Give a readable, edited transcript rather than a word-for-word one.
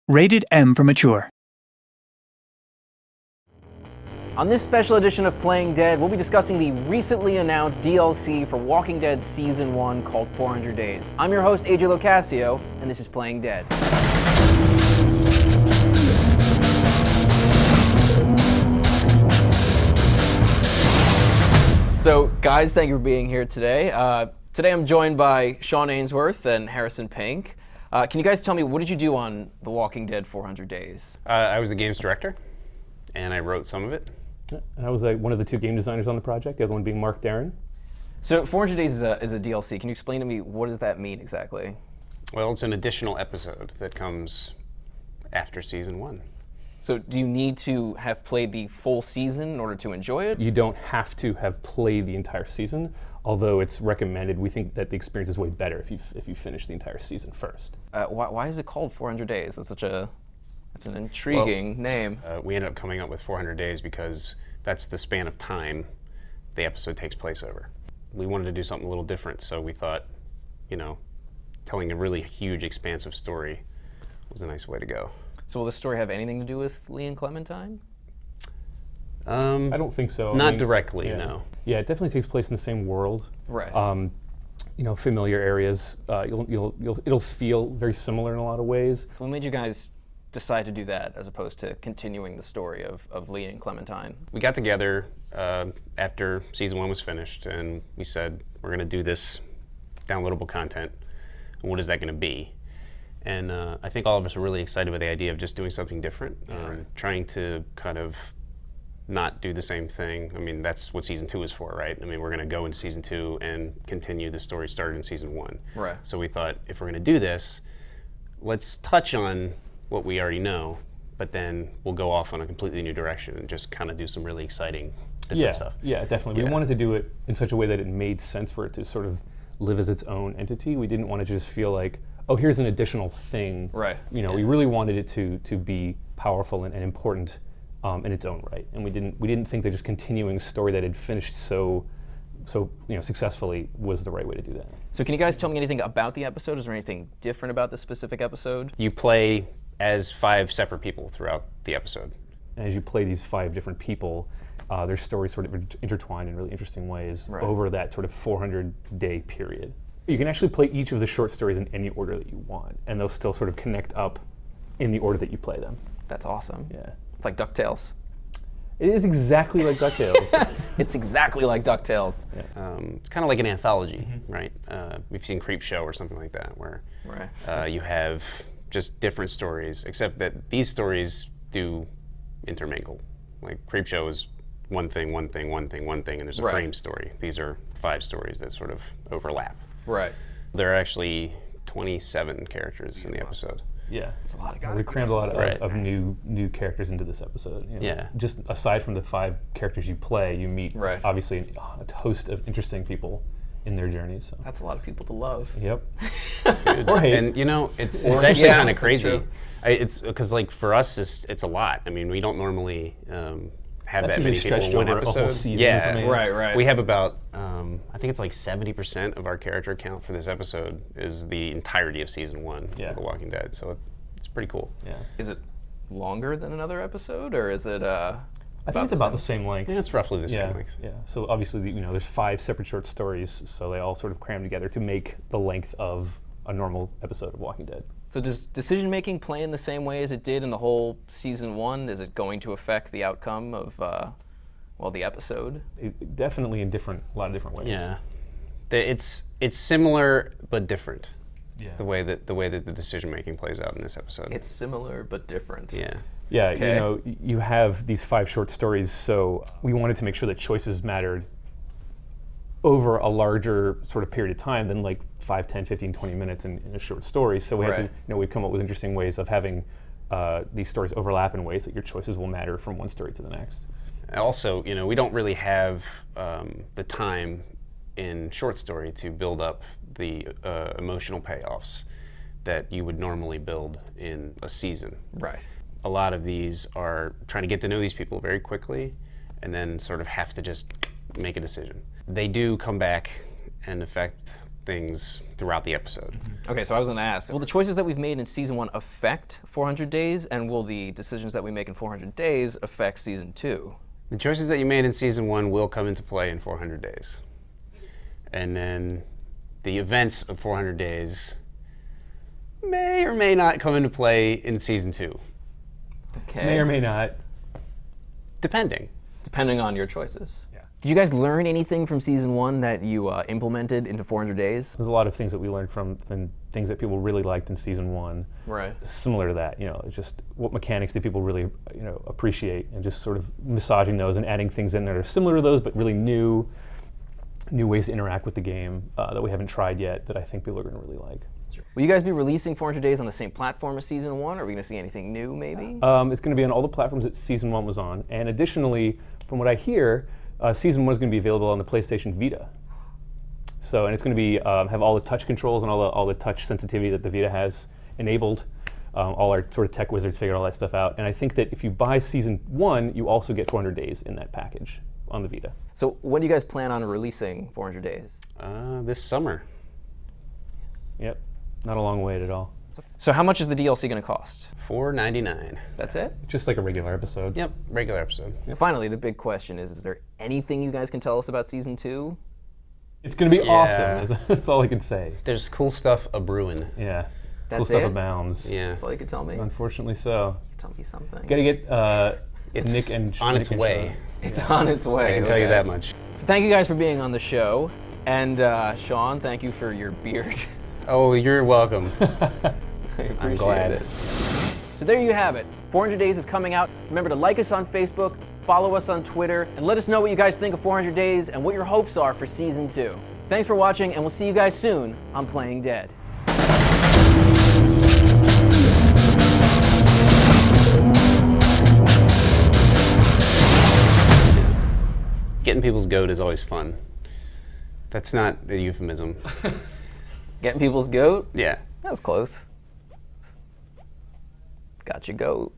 Rated M for mature. On this special edition of Playing Dead, we'll be discussing the recently announced DLC for Walking Dead Season 1 called 400 Days. I'm your host, AJ Locascio, and this is Playing Dead. So, guys, thank you for being here today. Today I'm joined by Sean Ainsworth and Harrison Pink. Can you guys tell me, what did you do on The Walking Dead 400 Days? I was the games director, and I wrote some of it. And I was one of the two game designers on the project, the other one being Mark Darren. So 400 Days is a DLC. Can you explain to me, what does that mean exactly? Well, it's an additional episode that comes after season 1. So do you need to have played the full season in order to enjoy it? You don't have to have played the entire season, although it's recommended. We think that the experience is way better if you finish the entire season first. Why is it called 400 Days? That's an intriguing name. We ended up coming up with 400 days because that's the span of time the episode takes place over. We wanted to do something a little different, so we thought, telling a really huge, expansive story was a nice way to go. So will this story have anything to do with Lee and Clementine? I don't think so. Not directly, no. Yeah, it definitely takes place in the same world. Right. Familiar areas. It'll feel very similar in a lot of ways. What made you guys decide to do that as opposed to continuing the story of Lee and Clementine? We got together after season 1 was finished, and we said, we're going to do this downloadable content. And what is that going to be? And I think all of us are really excited with the idea of just doing something different, trying to kind of not do the same thing. I mean, that's what season 2 is for, right? I mean, we're going to go into season 2 and continue the story started in season 1. Right. So we thought, if we're going to do this, let's touch on what we already know, but then we'll go off on a completely new direction and just kind of do some really exciting different stuff. Yeah, definitely. Yeah. We wanted to do it in such a way that it made sense for it to sort of live as its own entity. We didn't want to just feel like, oh, here's an additional thing. Right. We really wanted it to be powerful and important in its own right. And we didn't think that just continuing a story that had finished so successfully was the right way to do that. So can you guys tell me anything about the episode? Is there anything different about this specific episode? You play as 5 separate people throughout the episode. And as you play these 5 different people, their stories sort of intertwine in really interesting ways over that sort of 400-day period. You can actually play each of the short stories in any order that you want, and they'll still sort of connect up in the order that you play them. That's awesome. Yeah. It's like DuckTales. It is exactly like DuckTales. It's exactly like DuckTales. Yeah. It's kind of like an anthology, right? We've seen Creepshow or something like that, where you have just different stories, except that these stories do intermingle. Like Creepshow is one thing, and there's a frame story. These are 5 stories that sort of overlap. Right. There are actually 27 characters in the episode. Yeah. It's a lot of guys. We crammed a lot of new characters into this episode. Yeah. Just aside from the 5 characters you play, you meet obviously a host of interesting people in their journeys. So. That's a lot of people to love. Yep. Dude. Or hate. And it's actually kind of crazy. It's because for us it's a lot. I mean, we don't normally have that many people in one episode. A whole season yeah, right. We have about I think it's like 70% of our character count for this episode is the entirety of season 1 of The Walking Dead. So it's pretty cool. Yeah. Is it longer than another episode, or is it? I think it's about the same length. Yeah, it's roughly the same length. Yeah. So obviously, there's 5 separate short stories, so they all sort of cram together to make the length of a normal episode of Walking Dead. So does decision making play in the same way as it did in the whole season 1? Is it going to affect the outcome of the episode? Definitely in a lot of different ways. Yeah, it's similar but different. Yeah. The way that the decision making plays out in this episode. It's similar but different. Yeah. Yeah, Okay. You have these 5 short stories, so we wanted to make sure that choices mattered over a larger sort of period of time than like 5, 10, 15, 20 minutes in a short story. So we had to, we've come up with interesting ways of having these stories overlap in ways that your choices will matter from one story to the next. Also, we don't really have the time in short story to build up the emotional payoffs that you would normally build in a season. Right. A lot of these are trying to get to know these people very quickly and then sort of have to just make a decision. They do come back and affect things throughout the episode. Okay, so I was going to ask, will the choices that we've made in season 1 affect 400 days, and will the decisions that we make in 400 days affect season 2? The choices that you made in season 1 will come into play in 400 days. And then the events of 400 days may or may not come into play in season 2. Okay. May or may not. Depending. Depending on your choices. Yeah. Did you guys learn anything from season 1 that you implemented into 400 days? There's a lot of things that we learned from and things that people really liked in season 1. Right. Similar to that, just what mechanics do people really, appreciate, and just sort of massaging those and adding things in that are similar to those, but really new ways to interact with the game that we haven't tried yet that I think people are going to really like. Will you guys be releasing 400 Days on the same platform as season 1? Are we going to see anything new, maybe? It's going to be on all the platforms that season 1 was on, and additionally, from what I hear, season 1 is going to be available on the PlayStation Vita. So, and it's going to be have all the touch controls and all the touch sensitivity that the Vita has enabled. All our sort of tech wizards figured all that stuff out, and I think that if you buy season 1, you also get 400 Days in that package on the Vita. So, when do you guys plan on releasing 400 Days? This summer. Yep. Not a long wait at all. So how much is the DLC going to cost? $4.99. That's it? Just like a regular episode. Yep, regular episode. Yep. Finally, the big question is there anything you guys can tell us about season 2? It's going to be Yeah. awesome. That's all I can say. There's cool stuff a-brewing. Yeah. That's cool stuff it? abounds. Yeah. That's all you can tell me? Unfortunately so. Tell me something. Got to get It's Nick and on Nick its and way. Sean. It's on its way. I can tell you okay. that much. So thank you guys for being on the show. And Sean, thank you for your beard. Oh, you're welcome. I appreciate I'm glad. it. So there you have it. 400 Days is coming out. Remember to like us on Facebook, follow us on Twitter, and let us know what you guys think of 400 Days and what your hopes are for Season 2. Thanks for watching, and we'll see you guys soon on Playing Dead. Getting people's goat is always fun. That's not a euphemism. Getting people's goat? Yeah. That's close. Got your goat.